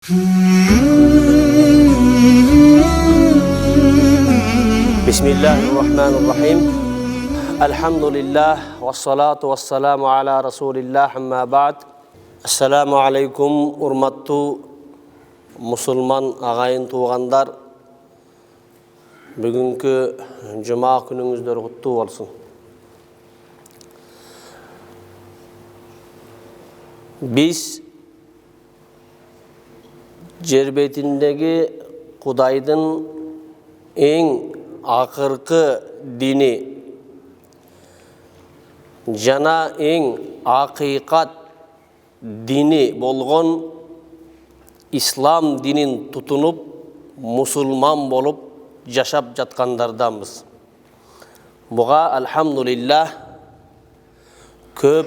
Bismillahirrahmanirrahim. Elhamdülillah ve salatu ve selamu ala Resulillah amma ba'd. Assalamu alaikum urmattu musulman ağayın tuğandar. Bugünkü cuma gününüzler kutlu olsun. Biz yer betindeki Kudaydın en akırkı dini, jana en hakikat dini bolgon İslam dinin tutunup musulman bolup yaşap jatkandardanbız. Buga elhamdülillah köp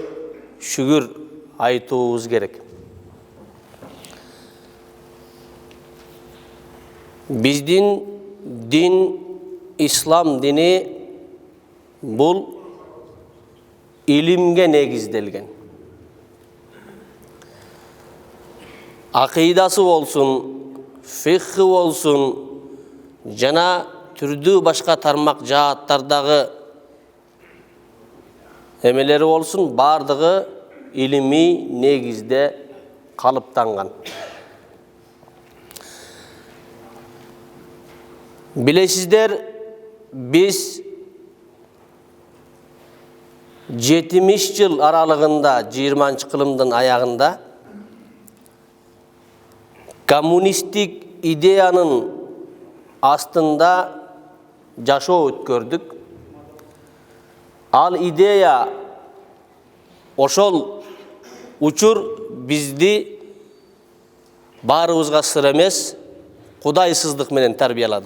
şükür aytubuz gerek. Bizdin din İslam dini bul ilimge negizdelgen. Akidası olsun, fıkhı olsun, jana türdü başka tarmak jahattardağı emeleri olsun, bardığı ilimi negizde kalıptangan. Bilesizler, biz 70 yıl aralığında 20. yılımdın ayağında komünistik ideyanın astında jaşoo ötkürdük. Al ideya oşol uçur bizdi barыбызга sır emes, Kudaysızlık menen tarbiyaladı.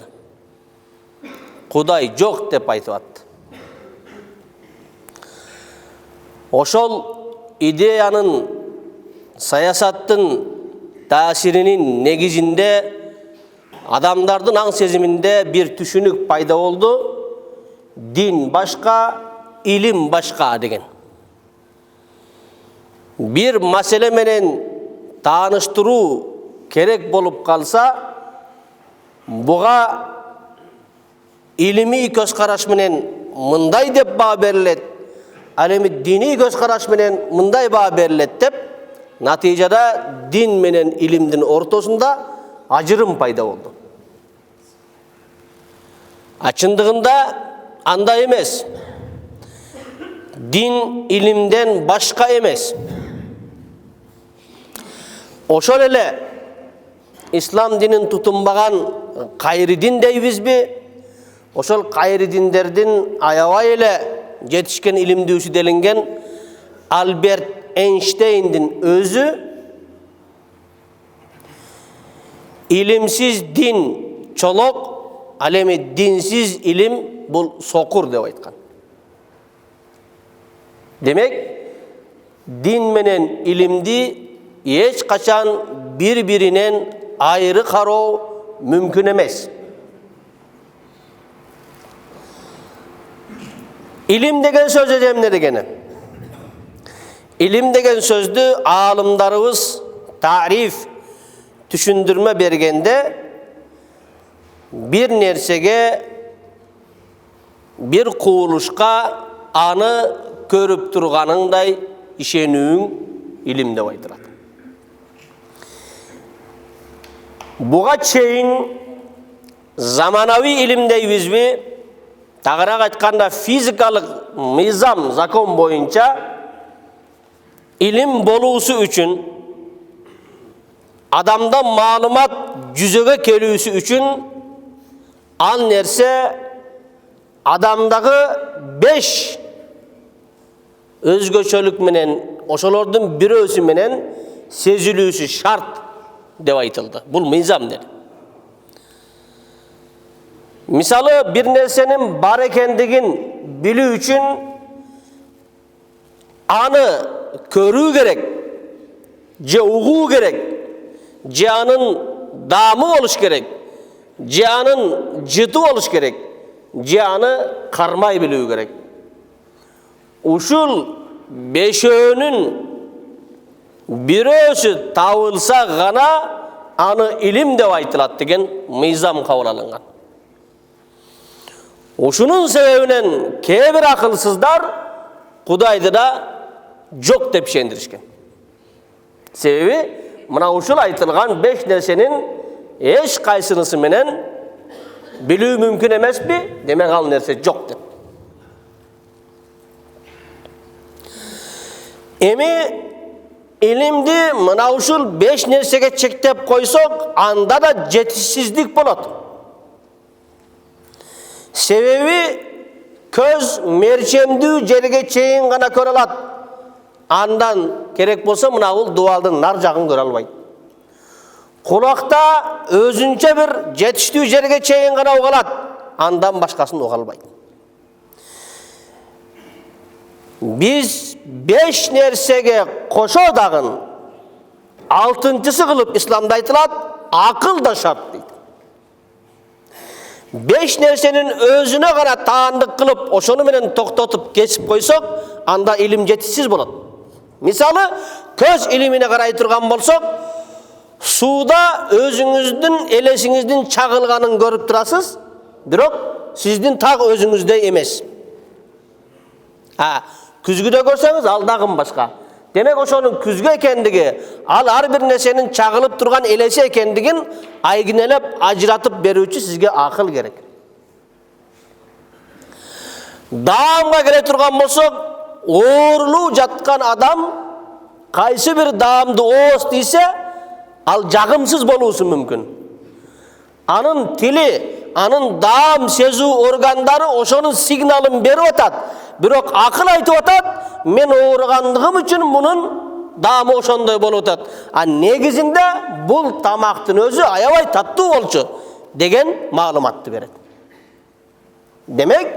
Kuday yok dep aytıp attı. Oşol ideyanın, sayasattın tasirinin negizinde adamlardın aң seziminde bir düşünük payda oldu. Din başka, ilim başka degen. Bir mesele menen tanıştırуу kerek bolup kalsa, buga ilimi köz karaş menen mınday dep baa berilet, al endi dini köz karaş menen mınday baa berilet dep, natijada din menen ilimdin ortosunda ajırım payda oldu. Açındığında anda emes. Din ilimden başka emes. Oşol ele İslam dinin tutunbagan kayri din deybiz bi? Oşol kayri dinlerden ayabay ele jetişken ilimdüsü delingen Albert Einstein'din özü ilimsiz din çolok, al endi dinsiz ilim bul sokur dep aytkan. Demek din menen ilimdi hiç kaçan birbirinden ayrı karoo mümkün emes. İlim degen söz edemne degeni. İlim degen sözdü alımlarımız tarif, düşündürme bergende bir nersege, bir kuuluşka anı körüp turganınday işenüğün ilim dep aytılат. Buga çeyin zamanavi ilim deybiz bi? Tağırak aytkanda fizikalık nizam, zakon boyunca ilim boluusu üçün, adamda malumat yüzöge kelүүsü üçün an nerse adamdagı 5 özgöçölük menen, oşolordun birösü menen sezilүүsü şart dep aytıldı. Bul nizam dedi. Misalı bir nersenin bar ekendigin bilүү üçün anı körүү gerek, je uguu gerek, je anın damı oluş gerek, je anın jıtı oluş gerek, je anı karmay bilүү gerek. Uşul beşöөнүн birösü tavılsa gana аны илим деп айтылат деген мыйзам кабыл алынган. Ушунун себебинен кээ бир акылсыздар Кудайды да жок деп ишендиришкен. Себеби мына ушул айтылган 5 нерсенин эч кайсынысы менен билүү мүмкүн эмеспи? Демек ал нерсе жок деп. Эми илимди мына ушул 5 нерсеге чектеп койсок, анда да жетишсиздик болот. Себеби көз мерчемдүү жерге чейин гана көрө алат. Андан керек болсо мына бул дубалдын нар жагын көрө албайт. Кулакта өзүнчө бир жетиштүү жерге чейин гана уга алат. Андан башкасын уга албайт. Биз 5 нерсеге кошо дагын 6-чысы кылып исламда айтылат, акыл да шарт дейт. 5 нерсенин өзүнө гана таандык кылып, ошону менен токтотуп кесип койсок, анда илим жетишсиз болот. Мисалы, көз илимине карай турган болсок, сууда өзүңүздүн элесиңиздин чагылганын көрүп турасыз, бирок сиздин так өзүңүздөй эмес. Күзгүдө көрсөңүз ал дагы башка. Демек ошонун күзгү экендиги, ал ар бир нерсенин чагылып турган элеси экендигин айгинелеп ажыратып берүүчү сизге акыл керек. Даамга келе турган болсок, оорулуу жаткан адам кайсы бир даамды ооз тийсе, ал жагымсыз болуусу мүмкүн. Анын тили, анын даам сезүү органдары ошонун сигналын берип атат. Бирок акыл айтып атат, мен ооругандыгым үчүн мунун даамы ошондой болуп атат. Негизинде бул тамактын өзү аябай таттуу болчу деген маалыматты берет. Демек,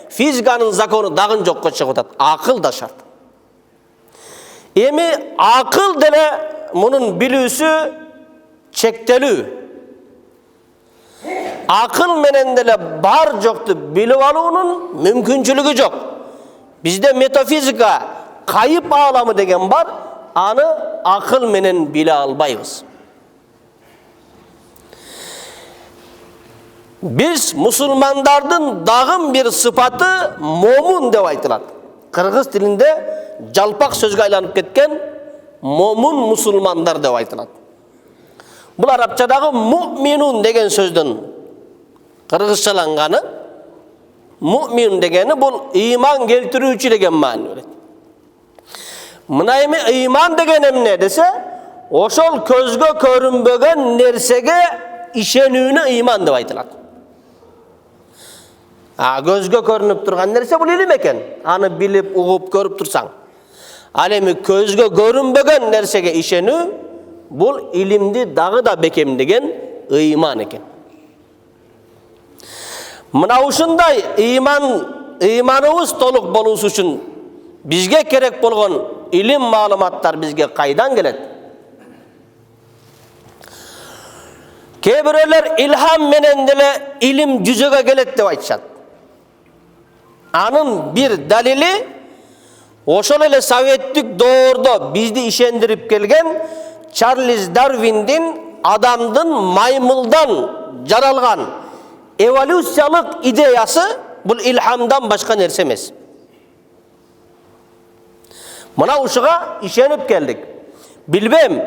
физиканын закону дагы жокко чыгып атат. Акыл да шарт. Эми акыл деле мунун билүүсү чектелүү. Акыл менен деле бар жокту билип алуунун мүмкүнчүлүгү жок. Бизде метафизика, кайып ааламы деген бар, аны акыл менен биле албайбыз. Биз мусулмандардын дагы бир сыпаты момун деп айтылат. Кыргыз тилинде жалпак сөзгө айланып кеткен момун мусулмандар деп айтылат. Бул арабчадагы муъминун деген сөздөн кыргызчаланганы. Муъмин дегени бул ыйман келтирүүчү деген маани берет. Мына эми ыйман деген эмне десе, ошол көзгө көрүнбөгөн нерсеге ишенүүнү ыйман деп айтылат. Көзгө көрүнүп турган нерсе бул илим экен. Аны билип, угуп, көрүп турсаң. Ал эми көзгө көрүнбөгөн нерсеге ишенүү бул илимди дагы да бекемдеген ыйман экен. Мына ушундай ыйманыбыз толук болуусу үчүн бизге керек болгон илим маалыматтар бизге кайдан келет? Кээ бирөөлөр илхам менен деле илим жүзөгө келет деп айтышат. Анын бир далили ошол эле советтик доордо бизди ишендирип келген Чарльз Дарвиндин адамдын маймылдан жаралган эволюциялык идеясы бул илхамдан башка нерсе эмес. Мына ушуга ишенип келдик. Билбем,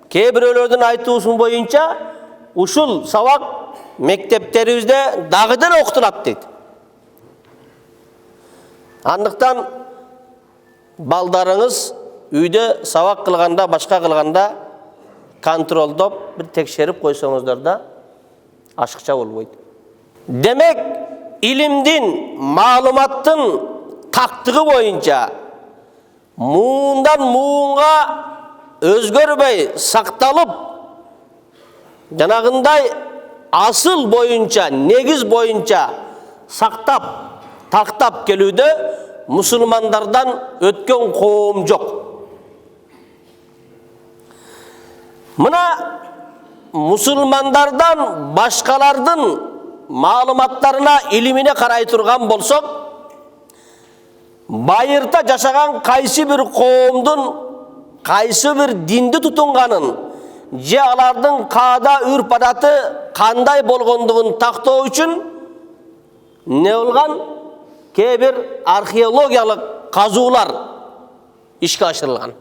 кээ бирөөлөрдүн айтуусу боюнча ушул сабак мектептерибизде дагы деле окутулат дейт. Андыктан балдарыңыз үйдө сабак кылганда, башка кылганда контролдоп бир текшерип койсоңуздар да ашыкча болбойт. Демек, илимдин, маалыматтын тактыгы боюнча муундан муунга өзгөрбөй сакталып, жанагындай асыл боюнча, негиз боюнча сактап, тактап келүүдө мусулмандардан өткөн коом жок. Мына мусулмандардан башкалардын маалыматтарына, илимине карай турган болсок, байырта жашаган кайсы бир коомдун кайсы бир динди тутунганын, же алардын каада үрп адаты кандай болгондугун тактоо үчүн не болгон? Кээ бир археологиялык казуулар ишке ашырылган.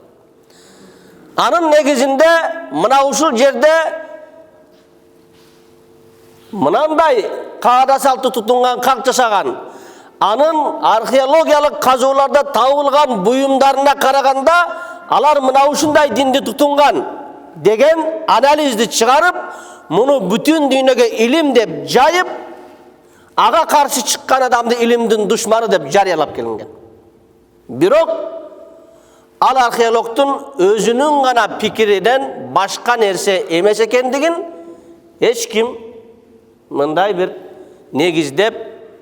Анын негизинде мына ушул жерде мынандай каада салты тутунган, как жашаган, анын археологиялык казууларда табылган буюмдарына караганда алар мына ушундай динди тутунган деген анализди чыгарып, муну бүтүн дүйнөгө илим деп жайып, ага каршы чыккан адамды илимдин душманы деп жарыялап келинген. Бирок ал археологдун өзүнүн гана пикиринен башка нерсе эмес экендигин эч ким мындай бир негиздеп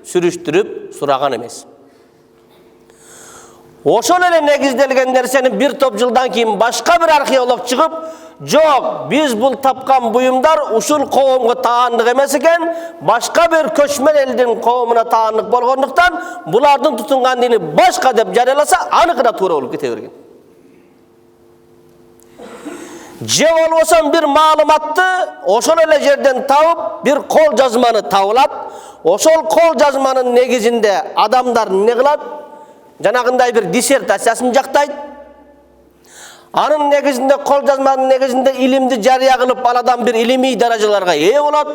сүрүштүрүп сураган эмес. Ошол эле негизделген нерсени бир топ жылдан кийин башка бир археолог чыгып, жок, биз бул тапкан буюмдар ушул коомго таандык эмес экен, башка бир көчмөн элдин коомуна таандык болгондуктан булардын тутунган дини башка деп жарыяласа, аныкы да туура болуп кете берген. Же болбосо бир маалыматты ошол эле жерден табып, бир кол жазманы табылат. Ошол кол жазманын негизинде адамдар не кылат? Жанагындай бир диссертациясын жактайт. Анын негизинде, кол жазманын негизинде илимди жарыя кылып, ал адам бир илимий даражаларга ээ болот.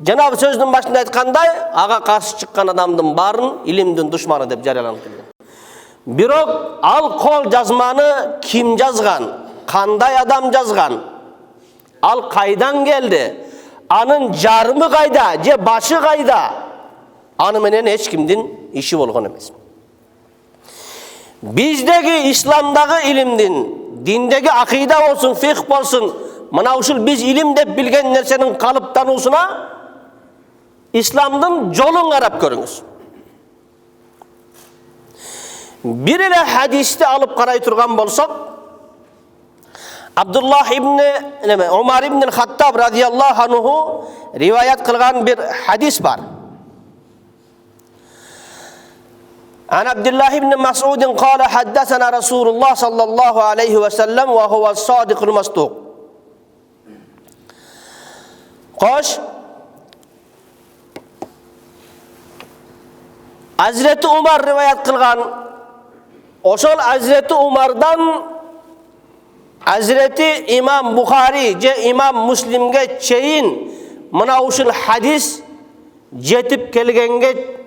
Жана сөздүн башында айткандай, ага каршы чыккан адамдын баарын илимдин душманы деп жарыяланып келген. Бирок ал кол жазманы ким жазган? Кандай адам жазган? Ал кайдан келди? Анын жарымы кайда, же башы кайда? Аны менен эч кимдин иши болгон эмес. Биздеги исламдагы илимдин, диндеги акыйда болсун, фикх болсун, мына ушул биз илим деп билген нерсенин калыптануусуна исламдын жолун карап көрүңүз. Бир эле хадисти алып карай турган болсок, Абдуллах ибн Умар ибн Хаттаб радияллаху анху риваят кылган бир хадис бар. عن عبد الله بن مسعود قال حدثنا رسول الله صلى الله عليه وسلم وهو الصادق المصدوق. Qosh Hazreti Umar rivayet kılgan. Oşol Hazreti Umar'dan Hazreti İmam Bukhari je İmam Müslim'ge çeyin mına uşul hadis jetip kelgenge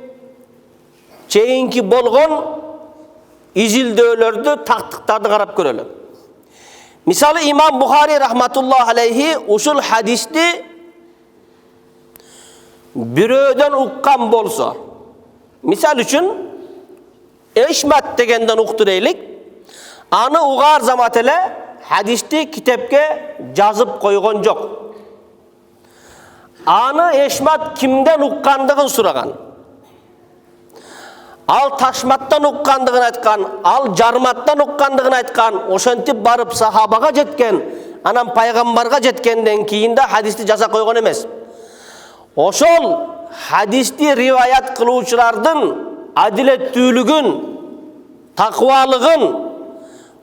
çeyinki bolgon izilдөөлөрдү, тактыктарды карап көрөлү. Мисалы İmam Bukhari rahmatullah aleyhi ушул hadisти бирөөдөн уккан болсо, мисал үчүн Эшмат дегенден укту дейлик, аны угаар замат эле hadisти китепке жазып койгон жок. Аны Эшмат кимден уккандыгын сураган. Ал Ташматтан уккандыгын айткан, ал Жарматтан уккандыгын айткан, ошентип барып сахабага жеткен, анан пайгамбарга жеткенден кийин да hadisти жаза койгон эмес. Ошол hadisти риваят кылуучулардын адилеттүүлүгүн, такыбалыгын,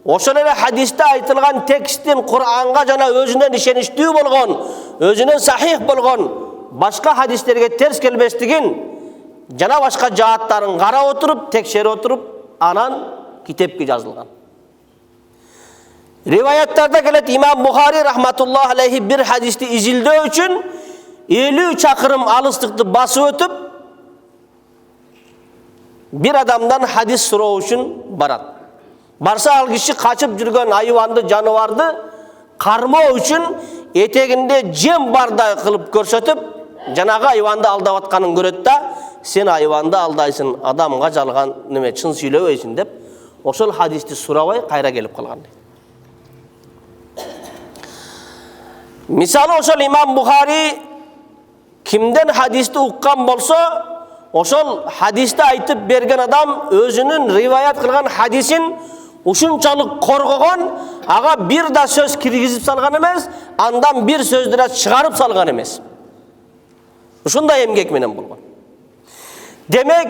ошол эле hadisте айтылган текстин Кур'анга жана өзүнөн ишеничтүү болгон, өзүнөн сахих болгон башка hadisтерге терс келбестигин жана башка жааттарын карап отуруп, текшерип отуруп, анан китепке жазылган. Риваяттарда келет, İmam Bukhari rahmatullah aleyhi bir hadisти изилдөө үчүн 50 чакырым алыстыкты басып өтүп, bir адамдан hadis суроо үчүн барат. Барса ал киши качып жүргөн айванды, жаныбарды кармоо үчүн этегинде жем бардай кылып көрсөтүп, жанагы айванды алдап атканын көрөт да, сен айванды алдайсың, адамга жалган неме чын сүйлөбөйсүң деп, ошол hadisти сурабай кайра келип калган. Мисалы ошол İmam Bukhari kimden hadisти уккан болсо, ошол hadisти айтып берген адам өзүнүн риваят кылган hadisин ушунчалык коргогон, ага бир да сөз киргизип салган эмес, андан бир сөздү да чыгарып салган эмес. Ушундай эмгек менен болгон. Демек,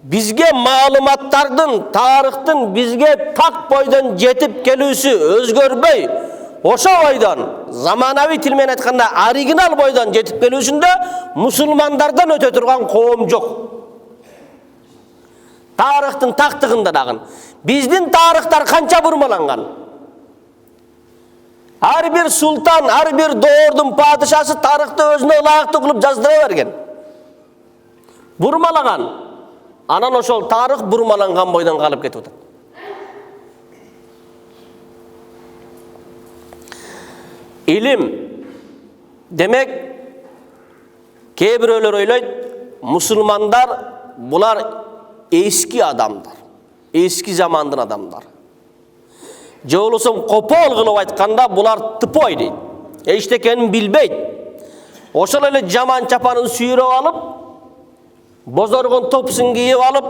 бизге маалыматтардын, тарыхтын бизге так бойдон жетип келүүсү өзгөрбөй, ошо бойдон заманауи тил менен айтканда оригинал бойдон жетип келүүсүндө мусулмандардан өтө турган коом жок. Тарыхтын тактыгында дагы биздин тарыхтар канча бурмаланган. Ар бир султан, ар бир доордун падышасы тарыхты өзүнө ылайыктуу кылып жаздыра берген. Бурмалаган. Анан ошол тарых бурмаланган бойдон калып кетип атат. Илим демек кээ бирөөлөр ойлойт, мусулмандар булар эски адамдар, эски замандын адамдары. Же болбосо копол кылып айтканда булар тупой дейт. Эчтекенин билбейт. Ошол эле жаман чапанын сүйрөп алып, бозоргон топусун кийип алып,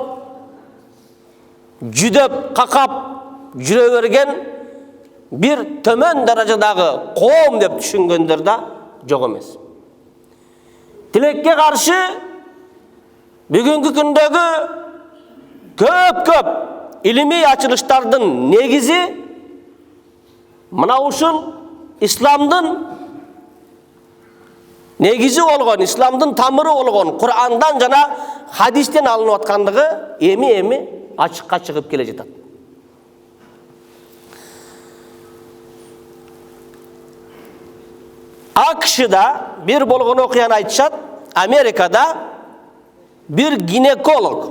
жүдөп, какап жүрө берген bir төмөн даражадагы коом деп түшүнгөндөр да жок эмес. Тилекке каршы бүгүнкү күндөгү көп илимий ачылыштардын негизи мына ушул исламдын негизи болгон, исламдын тамыры болгон Курандан жана хадистен алынып аткандыгы эми ачыкка чыгып келе жатат. AQSh'da bir болгон окуяны айтышат. Америкада bir ginekолог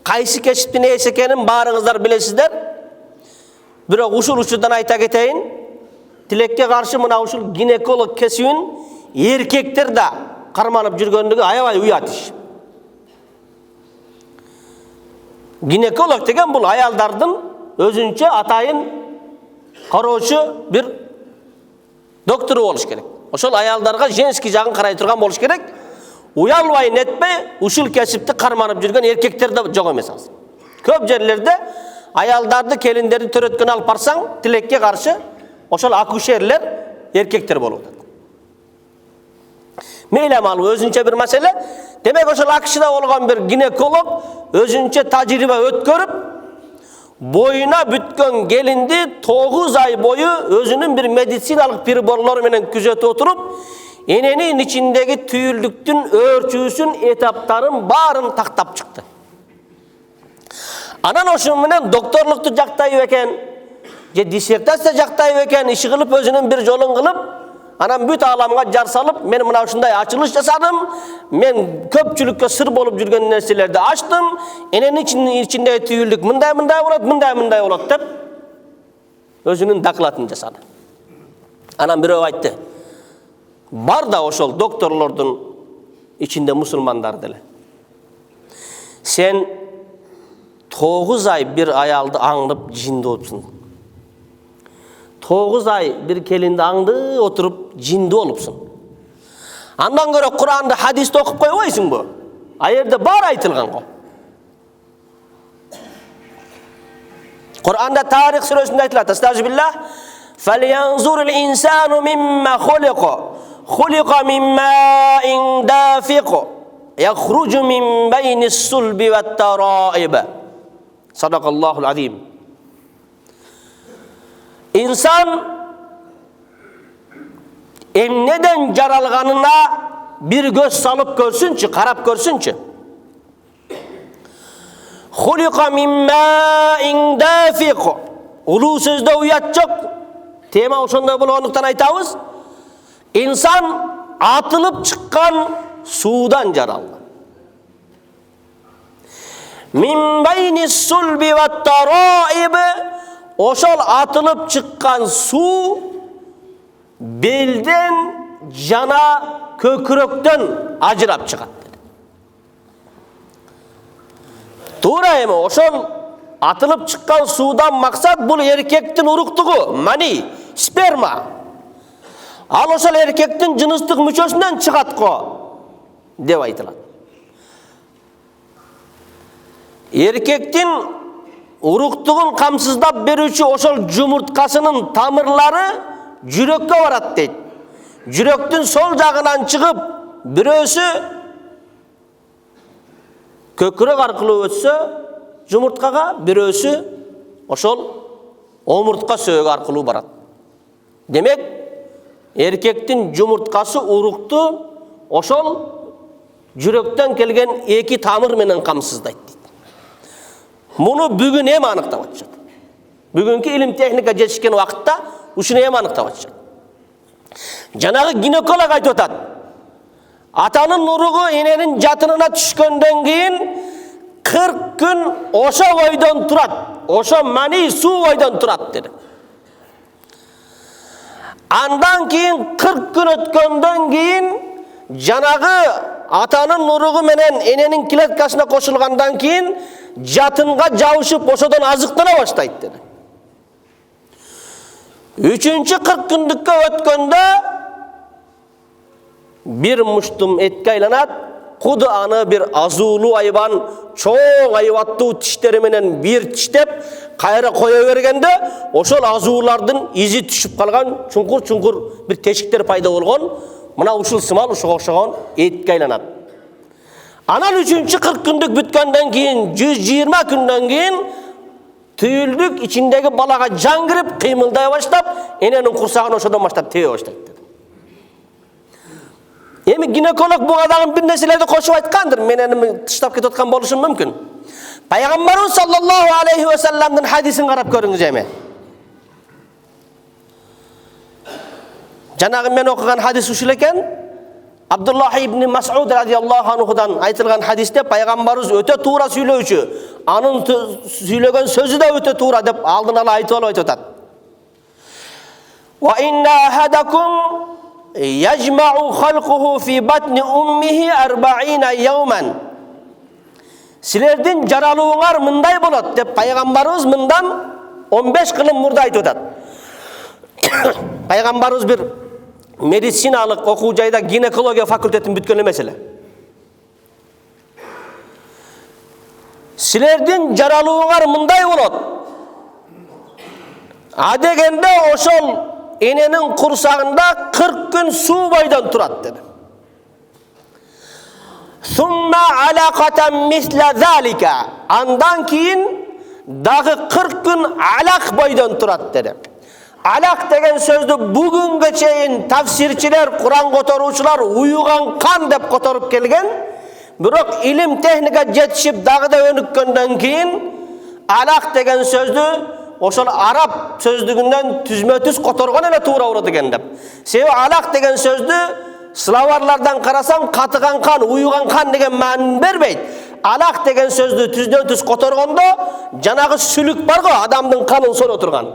кайсы кесиптин ээси экенин баарыңыздар билесиздер. Бирок ушул учурдан айта кетейин, тилекке каршы мына ушул гинеколог кесибин эркектер да карманып жүргөндүгү аябай уят иш. Гинеколог деген бул аялдардын өзүнчө атайын кароочу bir доктор болуш керек. Ошол аялдарга женский жагын карай турган болуш керек. Уялбай нетпей ушул кесипти карманып жүргөн эркектер да жок эмес азыр. Көп жерлерде аялдарды, келиндерди төрөткөн алып барсаң, тилекке каршы ошол акушерлер эркектер болуп атат. Мейли амалы өзүнчө бир маселе. Демек ошол AQSh'да болгон бир гинеколог өзүнчө тажрыйба өткөрүп, боюна бүткөн келинди 9 ай бою өзүнүн бир медициналык приборлору менен күзөтүп отуруп, эненин ичиндеги түйүлдүктүн өөрчүүсүн, этаптарын баарын тактап чыкты. Анан ошо менен докторлукту жактайбы экен, же диссертация жактайбы экен, иши кылып өзүнүн бир жолун кылып, анан бүт ааламга жар салып, мен мына ушундай ачылыш жасадым, мен көпчүлүккө сыр болуп жүргөн нерселерди ачтым, эненин ичиндеги түйүлдүк мындай болот, мындай болот деп өзүнүн докладын жасады. Анан бирөө айтты: бар да ошол докторлордун ичинде мусулмандар деле. Сен 9 ай bir аялды аңдып жинди болупсуң. 9 ай bir келинди аңды отуруп жинди болупсуң. Андан көрө Куранды, хадисти окуп койбойсуңбу? А жерде бар айтылган го. Куранда Тарих сүрөсүндө айтылат: "Астагфируллах, фалянзурул инсану мимма хулиqa, хулиqa мимма индафиq, яхруджу мин байнис сулби ват тараиб." Садакаллахул азим. İnsan emneden jaralganına bir göz salıp görsünçü, karap görsünçü. Hulika min ma'in dafiq. Ulu sözde uyat çok. Tema oşonda bulgandıktan aytabız. İnsan atılıp çıkkan sudan jaralgan. Min baynis sulbi vat taraib. Oşol atılıp çıkkan su belden jana kökürökten ajırap çıkat. Tuğra emi oşol atılıp çıkkan sudan maksat bul erkektin uruktuğu, mani, sperma. Al oşol erkektin jınыстык мүчөсүнөн çıkat ko, deb aytılат. Erkektin uruktug'un kamsыздап beruvchi oşol jumurtkasının tamırları жүрөккө barat deydi. Жүрөктүн sol jagынан çıkıp birөөsü kökürök arkылуу өтсө jumurtkaga, birөөsü oşol омуртка сөөгү аркылуу барат. Демек, эркектин жумурткасы урукту ошол жүрөктөн келген эки тамыр менен камсыздайт дейт. Муну бүгүн эми аныктап атышат. Бүгүнкү илим техника жетишкен убакытта ушуну эми аныктап атышат. Жанагы гинеколог айтып атат. Атанын уругу эненин жатынына түшкөндөн кийин 40 күн ошо бойдон турат. Ошо мани суу бойдон турат деди. Андан кийин 40 күн өткөндөн кийин жанагы атанын уругу менен эненин клеткасына кошулгандан кийин жатынга жабышып ошодон азыктана баштайт деди. 3-40 күндүккө өткөндө bir muştum etke aylanat, kudu anı bir azulu ayban, çoğun ayvattуу tişleri menen bir tiştep, kayra koya vergende, oşol azululardın izi düşüp kalgan, çunkur bir teşikler payda olgon, mına uşul sımal uşuğa etke aylanat. Anan 3-40 gündük bütkenden keyin, 120 günden keyin, tüyüldük içindeki balaga can girip, kıymıldaya başlap, enenin kursağını oşodan başlap teye başlaydı. Emi ginekolog bu adamın bir nesilerde koşup aytkandır. Men enimi tışlap ketip atkan boluşum mümkün. Peygamberimiz sallallahu aleyhi ve sellem'den hadisini karap görüngüz emi. Janagı men okugan hadis uşul eken. Abdullah ibn Mas'ud radiyallahu anhudan aytılgan hadiste Peygamberimiz öte tuğra süylöýçü. Anın süylögen sözü de öte tuğra dep aldın ala aytıp alıp aytıp atat. Ve inna ahadakum yajma'u halquhu fi batni ummihi 40 yawman. Silerden jaraluğuňar mınday bolat dep Peygamberimiz mından 15 kılım murda aytıp atat. Peygamberimiz bir medisinalık okuu jayda ginekologiya fakültetini bütkön mesele. Silerden jaraluğuňar mınday bolat. Adegende oşol enenin kursağında 40 gün su boydan turat dedi. Summa alaqatan misla zalika. Andan keyin dağı 40 gün alaq boydan turat dedi. Alaq degen sözdü bugünkü çeyin tafsirçiler, Kur'an kotoruçular uyugan kan dep kotorup kelgen. Biroq ilim tehnika jetişip dağı da önükkönden keyin alaq degen sözdü oşol Arap sözlüğünden tüzme-tüz kotorgan ele tuğra uğradı degen dep. Sebebi alaq degen sözdü Slavarlardan karasan katıgan kan, uyugan kan degen manin bermeyt. Alaq degen sözdü tüzden-tüz kotorganda janagı sülük bar go adamdın kanın sol oturgan.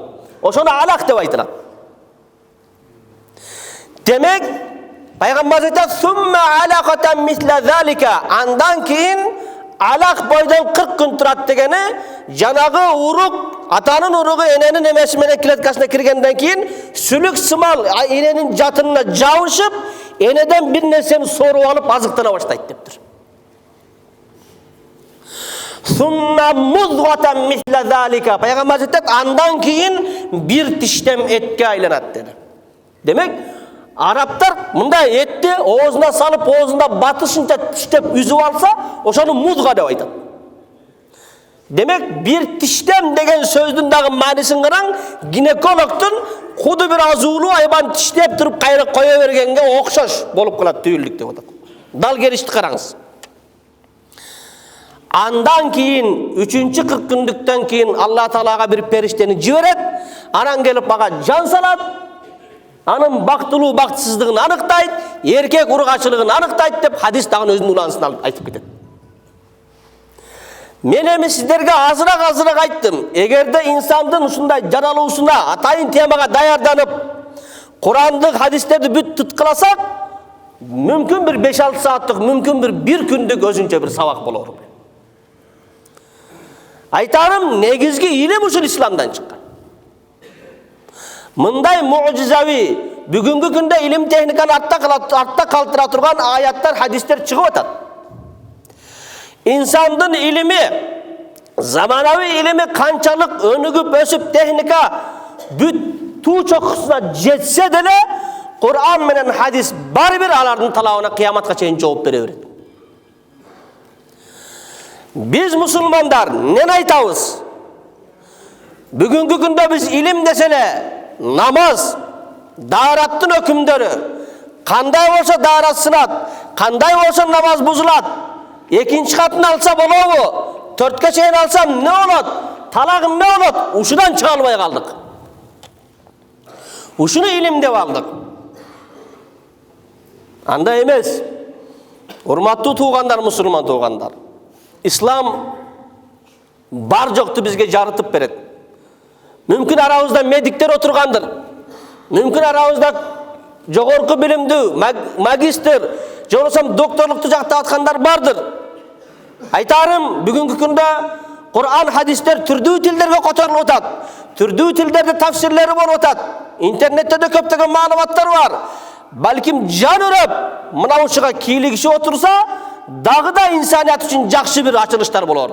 Oşonu alaq dep aytılan. Demek Peygamber aytadi "Summa alaqatan misla zalika." Andan keyin alaq boydan 40 gün turat degeni janagı uruk, atanın uruğu enenin emesi menen kletkasına kirgenden keyin sülük sımal enenin jatınına jabışıp eneden bir nerseni sorup alıp azıktana başlayt deptir. Summa muzghatan misla zalika. Peygamber aytadi andan keyin bir tiştem etke aylanat dedi. Demek Araplar mınday etти oğuzuna salıp oğuzunda batışınca tiştep üzüp alsa oşonu muzga dep aytат. Demek bir tiştem degen sözdün dagı manisin kıran ginekologtun kudu bir azulu ayban tiştep turup kayra koya bergenge okşoş bolup kalat tüyüldük dep atat. Dal gerişti karаңыз. Andan keyin 3-40 gündükten keyin Allah Taala'ga bir perişteni jiberet, anan gelip baga can salat. Anın baktılığı baktsızlığını anıktayt, erkek urgaçılığını anıktayt dep hadis dağın özünün ulansını alıp aytıp ketet. Men emi sizlerge azırak ayttım. Egerde insandın uşunday jaraluusuna atayın temaga dayardanıp Kur'anlık hadislerdi büt tutkulasak mümkün bir 5-6 saatlik, mümkün bir kündük özünce bir sabak bolor. Aytarım negizgi ilim uşul İslam'dan çıkan. Mınday mucizavi, bugünkü günde ilim tehnikanı artta kaltıra turgan ayatlar, hadisler çıkıp atat. İnsandın ilimi, zamanavi ilimi kançalık önügüp ösüp tehnika bütün çokusuna jetse dele Kur'an menen hadis bari bir alardın talağına kıyamatga çeyin cevap berebiret. Biz musulmandar ne aytabız? Бүгүнкү күндө биз илим деселе, намаз, даараттын өкүмдөрү, кандай болсо даарат сынат, кандай болсо намаз бузулат, экинчи катын алса болобу, төрткө чейин алсам не болот, талагым не болот, ушудан чыга албай калдык. Ушуну илим деп алдык. Андай эмес. Урматтуу туугандар, мусулман туугандар. Ислам бар жокту бизге жарытып берет. Мүмкүн арабызда медиктер отургандыр. Мүмкүн арабызда жогорку билимдүү магистр, же болбосо докторлукту жактап аткандар бардыр. Айтарым, бүгүнкү күндө Кур'ан, хадистер түрдүү тилдерге которулуп атат. Түрдүү тилдерде тафсирлери болуп атат. Интернетте да көптөгөн маалыматтар бар. Балким жан өрөп, мына ушуга кийлигишип отурса, дагы да инсаният үчүн жакшы бир ачылыштар болор.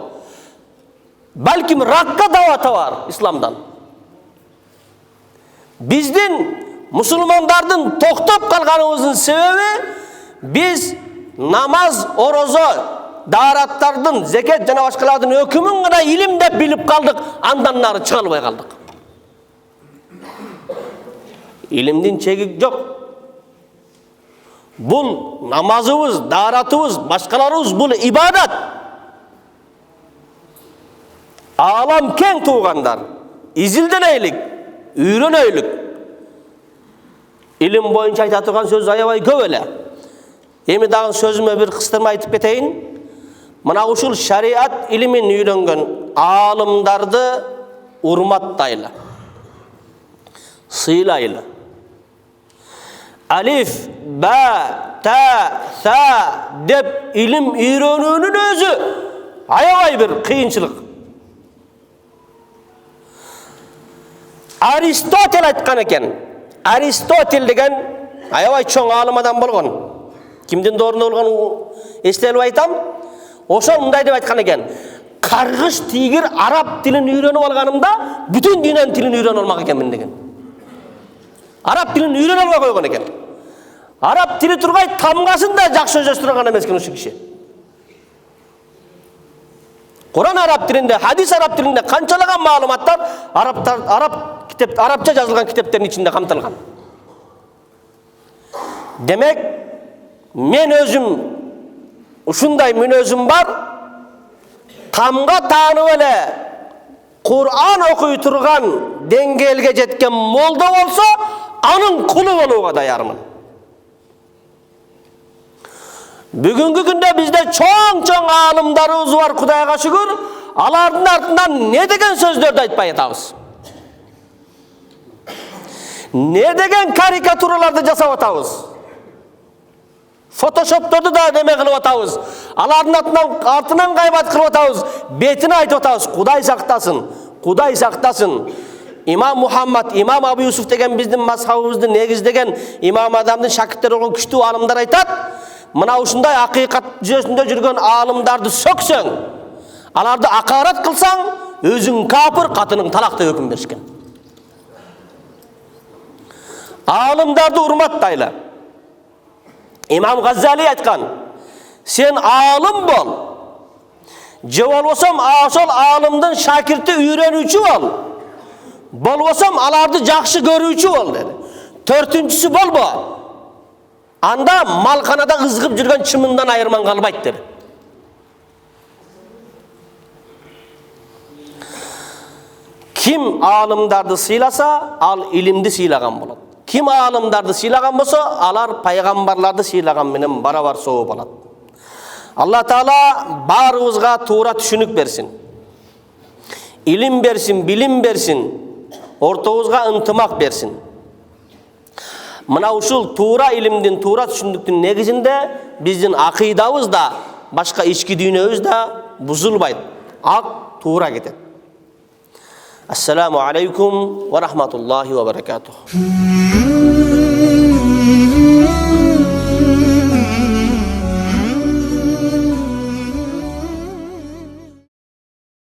Балким ракка дава табар исламдан. Биздин мусулмандардын токтоп калганыбыздын себеби биз намаз, орозо, даараттардын, зекет жана башкалардын өкүмүн гана илим деп билип калдык, андан нары чыга албай калдык. Илимдин чеги жок. Бул намазыбыз, дааратыбыз, башкаларыбыз бул ибадат. Алам кең туугандар. Изилденейлик, үйрөнөйлүк. Илим боюнча айта турган сөз аябай көп эле. Эми дагы сөзүмө бир кыстырма айтып кетейин. Мына ушул шариат илимин үйрөнгөн аалымдарды урматтайлы, сыйлайлы. Алиф, ба, та, са деп илим үйрөнүүнүн өзү аябай бир кыйынчылык. Аристотель айткан экен. Аристотель деген аябай чоң аалым адам болгон. Кимдин доорунда болгонун эстелип айтам. Ошол мындай деп айткан экен. Каргыш тигир араб тилин үйрөнүп алганымда бүтүн дүйнөнүн тилин үйрөнүп алмак экенмин деген. Араб тилин үйрөнүп албай койгон экен. Араб тили тургай тамгасын да жакшы өздөштүргөн эмес экен ушул киши. Кур'ан араб тилинде, хадис араб тилинде канчалаган маалыматтар арабча жазылган китептердин ичинде камтылган. Демек, мен өзүм ушундай мүнөзүм бар. Тамга таанып эле Кур'ан окуй турган деңгээлге жеткен молдо болсо, анын кулу болууга даярмын. Бүгүнкү күндө бизде чоң аалымдарыбыз бар, Кудайга шүгүр. Алардын артынан не деген сөздөрдү айтпай атабыз. Не деген карикатураларды жасап атабыз. Фотошопторду да неме кылып атабыз. Алардын артынан гайбат кылып атабыз. Бетине айтып атабыз. Кудай сактасын. Кудай сактасын. Имам Мухаммад, Имам Абу Юсуф деген биздин мазхабыбызды негиздеген имам адамдын шакирттери болгон күчтүү аалымдар айтат. Мына ушундай акыйкат жүйөсүндө жүргөн аалымдарды сөксөң, аларды акарат кылсаң, өзүң капыр, катының талак деп өкүм беришкен. Аалымдарды урматтайлы. Имам Газзали айткан: "Сен аалым бол. Же болбосом ошол аалымдын шакирти үйрөнүүчү бол. Болбосом аларды жакшы көрүүчү бол" деди. Төртүнчүсү болбо. Анда малканада ызгып жүргөн чымындан айырман калбайт деди. Ким аалымдарды сыйласа, ал илимди сыйлаган болот. Ким аалымдарды сыйлаган болсо, алар пайгамбарларды сыйлаган менен барабар сооп алат. Алла Таала баарыбызга туура түшүнүк берсин. Илим берсин, билим берсин. Ортобузга ынтымак берсин. Мына ушул туура илимдин, туура түшүндүктүн негизинде биздин акыйдабыз да, башка ички дүйнөбүз да бузулбайт. Ак туура кетет. Ассаламу алейкум ва рахматуллахи ва баракатух.